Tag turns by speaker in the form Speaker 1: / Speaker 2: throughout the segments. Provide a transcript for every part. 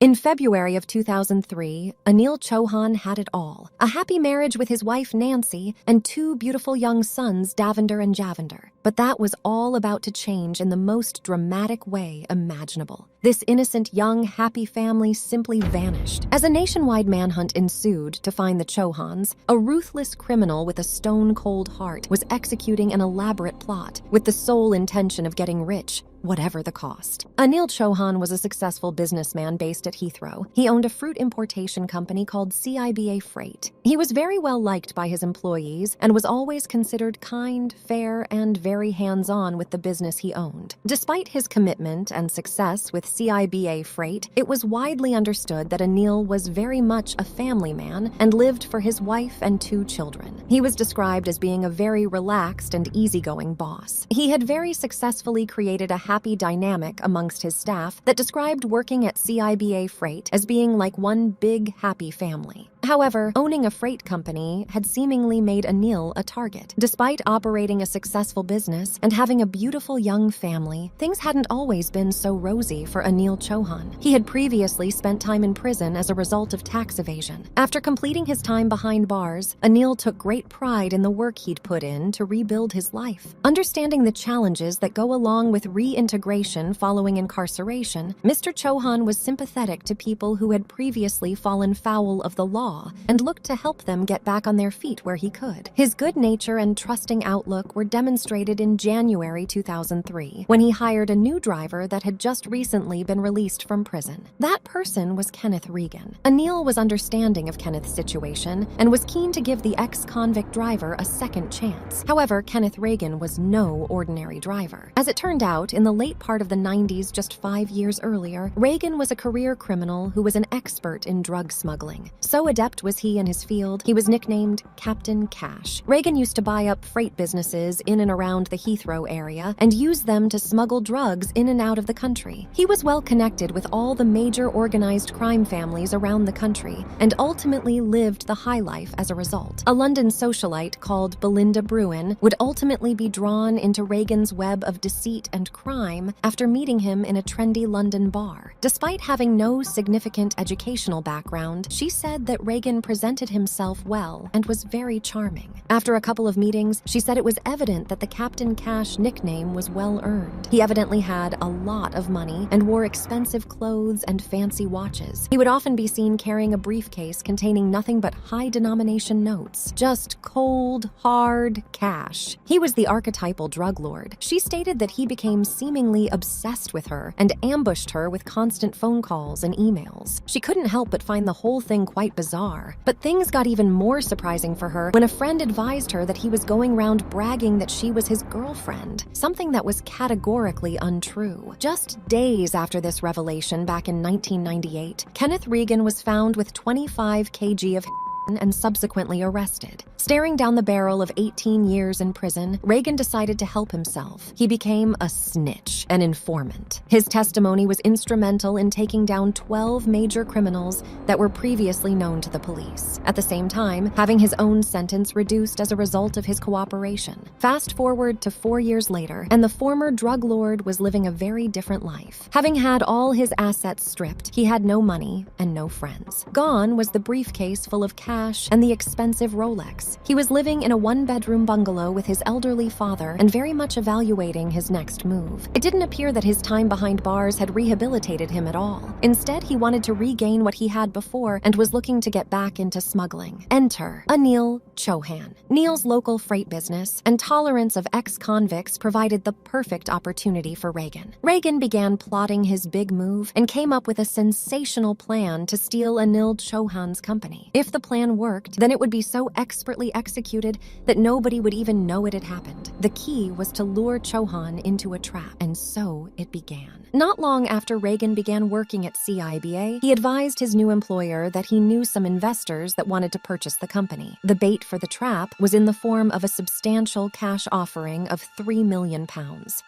Speaker 1: In February of 2003, Anil Chohan had it all: a happy marriage with his wife Nancy and 2 beautiful young sons, Davinder and Javinder. But that was all about to change in the most dramatic way imaginable. This innocent, young, happy family simply vanished. As a nationwide manhunt ensued to find the Chohans, a ruthless criminal with a stone-cold heart was executing an elaborate plot with the sole intention of getting rich, whatever the cost. Anil Chohan was a successful businessman based at Heathrow. He owned a fruit importation company called CIBA Freight. He was very well liked by his employees and was always considered kind, fair, and very hands-on with the business he owned. Despite his commitment and success with CIBA Freight, it was widely understood that Anil was very much a family man and lived for his wife and 2 children. He was described as being a very relaxed and easygoing boss. He had very successfully created a happy dynamic amongst his staff that described working at CIBA Freight as being like one big, happy family. However, owning a freight company had seemingly made Anil a target. Despite operating a successful business and having a beautiful young family, things hadn't always been so rosy for Anil Chohan. He had previously spent time in prison as a result of tax evasion. After completing his time behind bars, Anil took great pride in the work he'd put in to rebuild his life. Understanding the challenges that go along with reintegration following incarceration, Mr. Chohan was sympathetic to people who had previously fallen foul of the law and looked to help them get back on their feet where he could. His good nature and trusting outlook were demonstrated in January 2003, when he hired a new driver that had just recently been released from prison. That person was Kenneth Regan. Anil was understanding of Kenneth's situation and was keen to give the ex-convict driver a second chance. However, Kenneth Regan was no ordinary driver. As it turned out, in the late part of the 90s, just 5 years earlier, Regan was a career criminal who was an expert in drug smuggling. So adept was he in his field, he was nicknamed Captain Cash. Regan used to buy up freight businesses in and around the Heathrow area and use them to smuggle drugs in and out of the country. He was well connected with all the major organized crime families around the country and ultimately lived the high life as a result. A London socialite called Belinda Brewin would ultimately be drawn into Regan's web of deceit and crime after meeting him in a trendy London bar. Despite having no significant educational background, she said that Regan presented himself well and was very charming. After a couple of meetings, she said it was evident that the Captain Cash nickname was well earned. He evidently had a lot of money and wore expensive clothes and fancy watches. He would often be seen carrying a briefcase containing nothing but high-denomination notes. Just cold, hard cash. He was the archetypal drug lord. She stated that he became seemingly obsessed with her and ambushed her with constant phone calls and emails. She couldn't help but find the whole thing quite bizarre. But things got even more surprising for her when a friend advised her that he was going around bragging that she was his girlfriend, something that was categorically untrue. Just days after this revelation back in 1998, Kenneth Regan was found with 25 kg of and subsequently arrested. Staring down the barrel of 18 years in prison, Regan decided to help himself. He became a snitch, an informant. His testimony was instrumental in taking down 12 major criminals that were previously known to the police. At the same time, having his own sentence reduced as a result of his cooperation. Fast forward to 4 years later, and the former drug lord was living a very different life. Having had all his assets stripped, he had no money and no friends. Gone was the briefcase full of cash and the expensive Rolex. He was living in a 1-bedroom bungalow with his elderly father and very much evaluating his next move. It didn't appear that his time behind bars had rehabilitated him at all. Instead, he wanted to regain what he had before and was looking to get back into smuggling. Enter Anil Chohan. Neil's local freight business and tolerance of ex-convicts provided the perfect opportunity for Regan. Regan began plotting his big move and came up with a sensational plan to steal Anil Chohan's company. If the plan worked, then it would be so expertly executed that nobody would even know it had happened. The key was to lure Chohan into a trap, and so it began. Not long after Regan began working at CIBA, he advised his new employer that he knew some investors that wanted to purchase the company. The bait for the trap was in the form of a substantial cash offering of £3 million.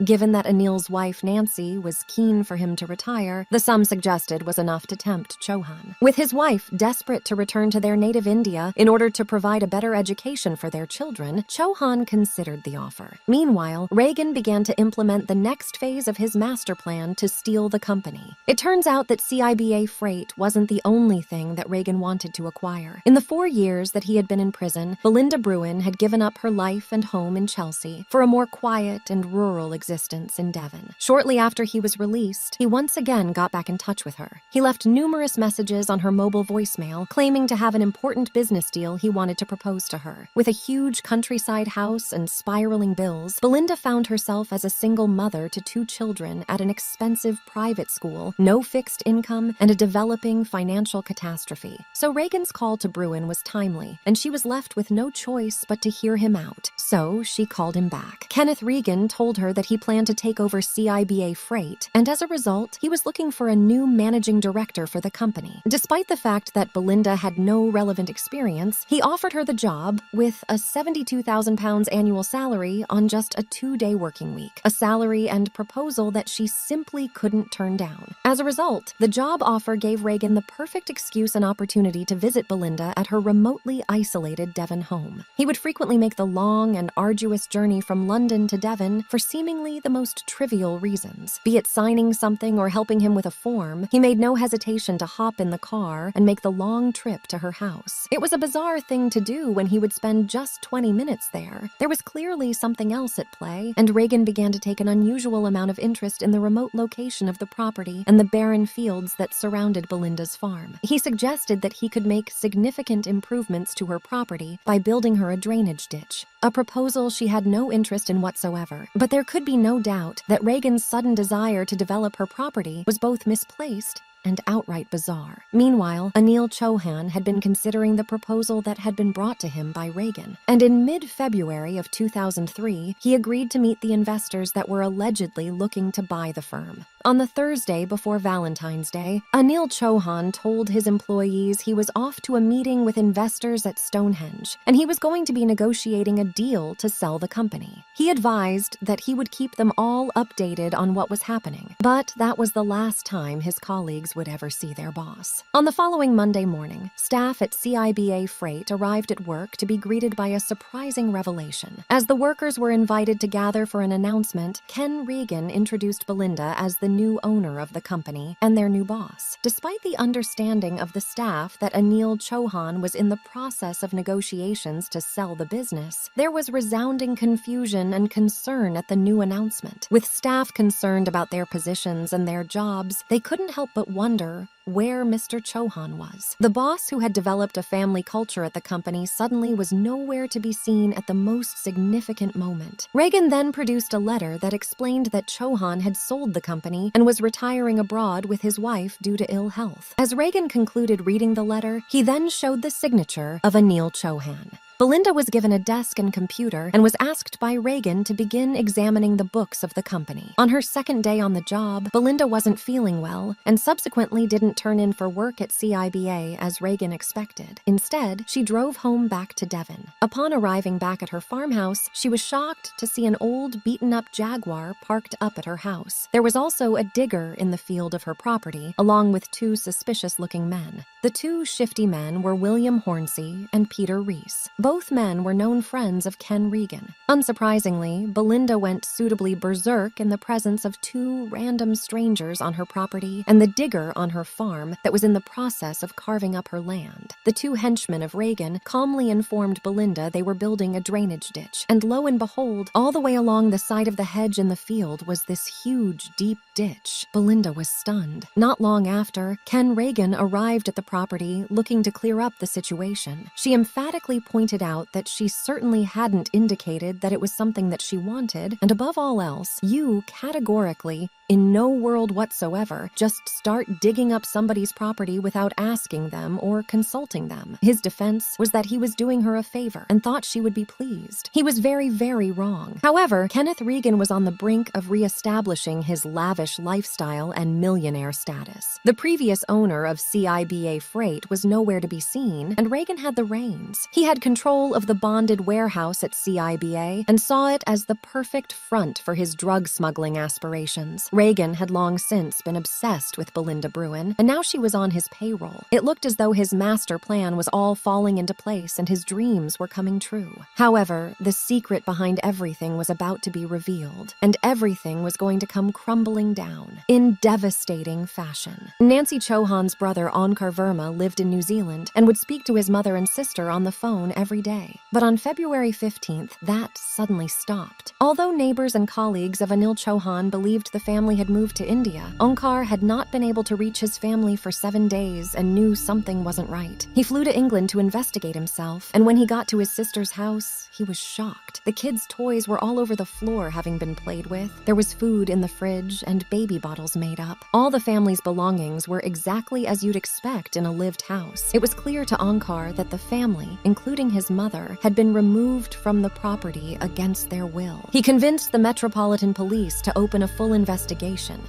Speaker 1: Given that Anil's wife Nancy was keen for him to retire, the sum suggested was enough to tempt Chohan. With his wife desperate to return to their native of India in order to provide a better education for their children, Chohan considered the offer. Meanwhile, Regan began to implement the next phase of his master plan to steal the company. It turns out that CIBA Freight wasn't the only thing that Regan wanted to acquire. In the 4 years that he had been in prison, Belinda Brewin had given up her life and home in Chelsea for a more quiet and rural existence in Devon. Shortly after he was released, he once again got back in touch with her. He left numerous messages on her mobile voicemail claiming to have an important business deal he wanted to propose to her. With a huge countryside house and spiraling bills, Belinda found herself as a single mother to 2 children at an expensive private school, no fixed income, and a developing financial catastrophe. So Regan's call to Brewin was timely, and she was left with no choice but to hear him out. So she called him back. Kenneth Regan told her that he planned to take over CIBA Freight, and as a result, he was looking for a new managing director for the company. Despite the fact that Belinda had no relevant experience, he offered her the job with a £72,000 annual salary on just a 2-day working week, a salary and proposal that she simply couldn't turn down. As a result, the job offer gave Regan the perfect excuse and opportunity to visit Belinda at her remotely isolated Devon home. He would frequently make the long and arduous journey from London to Devon for seemingly the most trivial reasons. Be it signing something or helping him with a form, he made no hesitation to hop in the car and make the long trip to her house. It was a bizarre thing to do when he would spend just 20 minutes there. There was clearly something else at play, and Regan began to take an unusual amount of interest in the remote location of the property and the barren fields that surrounded Belinda's farm. He suggested that he could make significant improvements to her property by building her a drainage ditch, a proposal she had no interest in whatsoever. But there could be no doubt that Regan's sudden desire to develop her property was both misplaced and outright bizarre. Meanwhile, Anil Chohan had been considering the proposal that had been brought to him by Regan, and in mid-February of 2003, he agreed to meet the investors that were allegedly looking to buy the firm. On the Thursday before Valentine's Day, Anil Chohan told his employees he was off to a meeting with investors at Stonehenge, and he was going to be negotiating a deal to sell the company. He advised that he would keep them all updated on what was happening, but that was the last time his colleagues would ever see their boss. On the following Monday morning, staff at CIBA Freight arrived at work to be greeted by a surprising revelation. As the workers were invited to gather for an announcement, Ken Regan introduced Belinda as the new owner of the company and their new boss. Despite the understanding of the staff that Anil Chohan was in the process of negotiations to sell the business, there was resounding confusion and concern at the new announcement. With staff concerned about their positions and their jobs, they couldn't help but wonder where Mr. Chohan was. The boss who had developed a family culture at the company suddenly was nowhere to be seen at the most significant moment. Regan then produced a letter that explained that Chohan had sold the company and was retiring abroad with his wife due to ill health. As Regan concluded reading the letter, he then showed the signature of Anil Chohan. Belinda was given a desk and computer and was asked by Regan to begin examining the books of the company. On her second day on the job, Belinda wasn't feeling well and subsequently didn't turn in for work at CIBA as Regan expected. Instead, she drove home back to Devon. Upon arriving back at her farmhouse, she was shocked to see an old, beaten-up Jaguar parked up at her house. There was also a digger in the field of her property, along with 2 suspicious-looking men. The 2 shifty men were William Hornsey and Peter Reese. Both men were known friends of Ken Regan. Unsurprisingly, Belinda went suitably berserk in the presence of 2 random strangers on her property and the digger on her farm that was in the process of carving up her land. The 2 henchmen of Regan calmly informed Belinda they were building a drainage ditch, and lo and behold, all the way along the side of the hedge in the field was this huge, deep ditch. Belinda was stunned. Not long after, Ken Regan arrived at the property looking to clear up the situation. She emphatically pointed out that she certainly hadn't indicated that it was something that she wanted, and above all else, you categorically, in no world whatsoever, just start digging up somebody's property without asking them or consulting them. His defense was that he was doing her a favor and thought she would be pleased. He was very, very wrong. However, Kenneth Regan was on the brink of reestablishing his lavish lifestyle and millionaire status. The previous owner of CIBA Freight was nowhere to be seen, and Regan had the reins. He had control of the bonded warehouse at CIBA and saw it as the perfect front for his drug smuggling aspirations. Regan had long since been obsessed with Belinda Brewin, and now she was on his payroll. It looked as though his master plan was all falling into place and his dreams were coming true. However, the secret behind everything was about to be revealed, and everything was going to come crumbling down in devastating fashion. Nancy Chohan's brother Onkar Verma lived in New Zealand and would speak to his mother and sister on the phone every day. But on February 15th, that suddenly stopped. Although neighbors and colleagues of Anil Chohan believed the family had moved to India, Onkar had not been able to reach his family for 7 days and knew something wasn't right. He flew to England to investigate himself, and when he got to his sister's house, he was shocked. The kids' toys were all over the floor having been played with. There was food in the fridge and baby bottles made up. All the family's belongings were exactly as you'd expect in a lived house. It was clear to Onkar that the family, including his mother, had been removed from the property against their will. He convinced the Metropolitan Police to open a full investigation.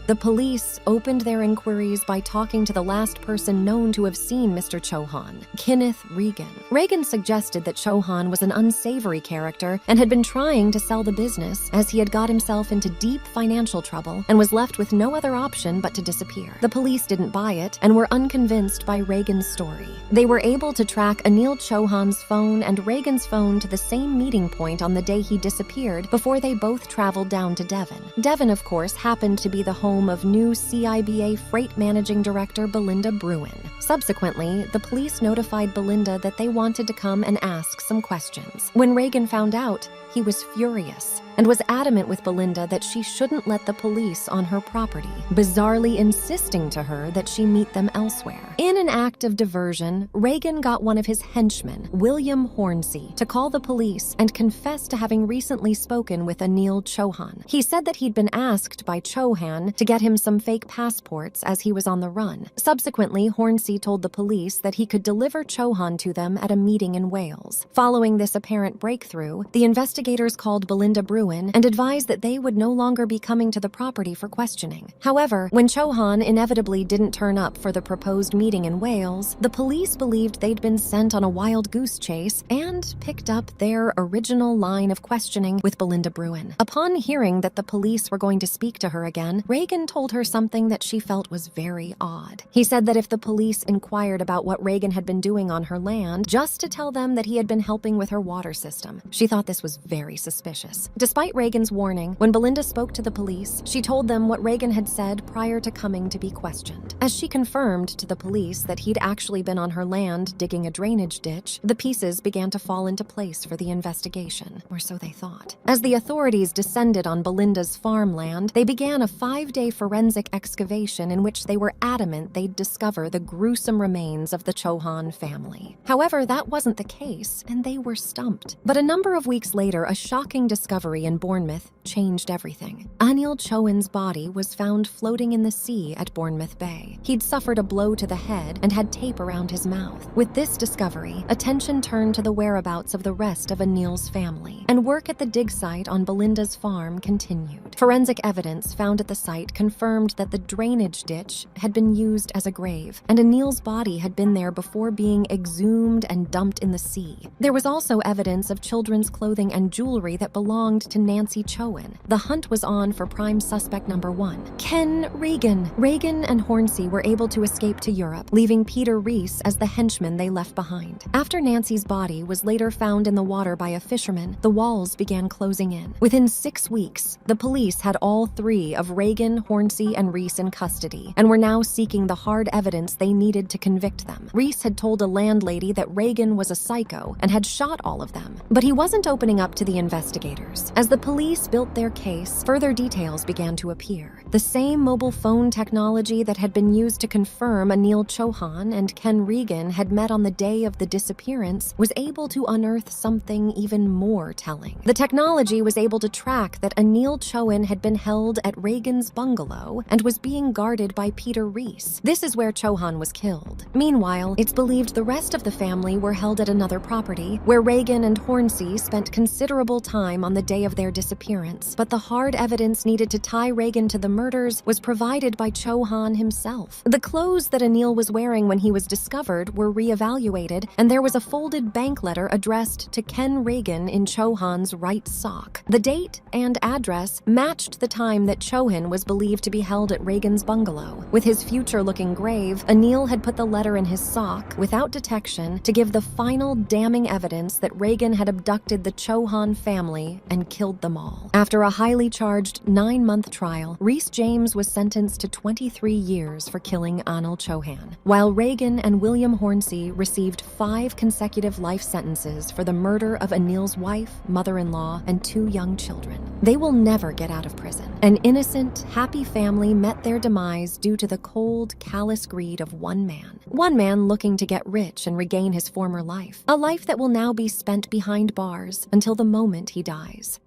Speaker 1: The police opened their inquiries by talking to the last person known to have seen Mr. Chohan, Kenneth Regan. Regan suggested that Chohan was an unsavory character and had been trying to sell the business as he had got himself into deep financial trouble and was left with no other option but to disappear. The police didn't buy it and were unconvinced by Regan's story. They were able to track Anil Chohan's phone and Regan's phone to the same meeting point on the day he disappeared before they both traveled down to Devon. Devon, of course, happened to be the home of new CIBA Freight Managing Director Belinda Brewin. Subsequently, the police notified Belinda that they wanted to come and ask some questions. When Regan found out, he was furious and was adamant with Belinda that she shouldn't let the police on her property, bizarrely insisting to her that she meet them elsewhere. In an act of diversion, Regan got one of his henchmen, William Hornsey, to call the police and confess to having recently spoken with Anil Chohan. He said that he'd been asked by Chohan to get him some fake passports as he was on the run. Subsequently, Hornsey told the police that he could deliver Chohan to them at a meeting in Wales. Following this apparent breakthrough, the investigators called Belinda Brewin and advised that they would no longer be coming to the property for questioning. However, when Chohan inevitably didn't turn up for the proposed meeting in Wales, the police believed they'd been sent on a wild goose chase and picked up their original line of questioning with Belinda Brewin. Upon hearing that the police were going to speak to her again, Regan told her something that she felt was very odd. He said that if the police inquired about what Regan had been doing on her land, just to tell them that he had been helping with her water system. She thought this was very suspicious. Despite Regan's warning, when Belinda spoke to the police, she told them what Regan had said prior to coming to be questioned. As she confirmed to the police that he'd actually been on her land digging a drainage ditch, the pieces began to fall into place for the investigation, or so they thought. As the authorities descended on Belinda's farmland, they began a 5-day forensic excavation in which they were adamant they'd discover the gruesome remains of the Chohan family. However, that wasn't the case, and they were stumped. But a number of weeks later, a shocking discovery in Bournemouth changed everything. Anil Chohan's body was found floating in the sea at Bournemouth Bay. He'd suffered a blow to the head and had tape around his mouth. With this discovery, attention turned to the whereabouts of the rest of Anil's family, and work at the dig site on Belinda's farm continued. Forensic evidence found at the site confirmed that the drainage ditch had been used as a grave, and Anil's body had been there before being exhumed and dumped in the sea. There was also evidence of children's clothing and jewelry that belonged to Nancy Chohan. The hunt was on for prime suspect number 1, Ken Regan. Regan and Hornsey were able to escape to Europe, leaving Peter Rees as the henchman they left behind. After Nancy's body was later found in the water by a fisherman, the walls began closing in. Within 6 weeks, the police had all 3 of Regan, Hornsey, and Rees in custody, and were now seeking the hard evidence they needed to convict them. Rees had told a landlady that Regan was a psycho and had shot all of them, but he wasn't opening up to the investigators. As the police built their case, further details began to appear. The same mobile phone technology that had been used to confirm Anil Chohan and Ken Regan had met on the day of the disappearance was able to unearth something even more telling. The technology was able to track that Anil Chohan had been held at Regan's bungalow and was being guarded by Peter Rees. This is where Chohan was killed. Meanwhile, it's believed the rest of the family were held at another property, where Regan and Hornsey spent considerable time on the day of their disappearance, but the hard evidence needed to tie Regan to the murders was provided by Chohan himself. The clothes that Anil was wearing when he was discovered were reevaluated, and there was a folded bank letter addressed to Ken Regan in Chohan's right sock. The date and address matched the time that Chohan was believed to be held at Regan's bungalow. With his future-looking grave, Anil had put the letter in his sock without detection to give the final damning evidence that Regan had abducted the Chohan family and killed them all. After a highly charged 9-month trial, Reese James was sentenced to 23 years for killing Anil Chohan, while Regan and William Hornsey received 5 consecutive life sentences for the murder of Anil's wife, mother-in-law, and 2 young children. They will never get out of prison. An innocent, happy family met their demise due to the cold, callous greed of one man looking to get rich and regain his former life, a life that will now be spent behind bars until the moment he dies.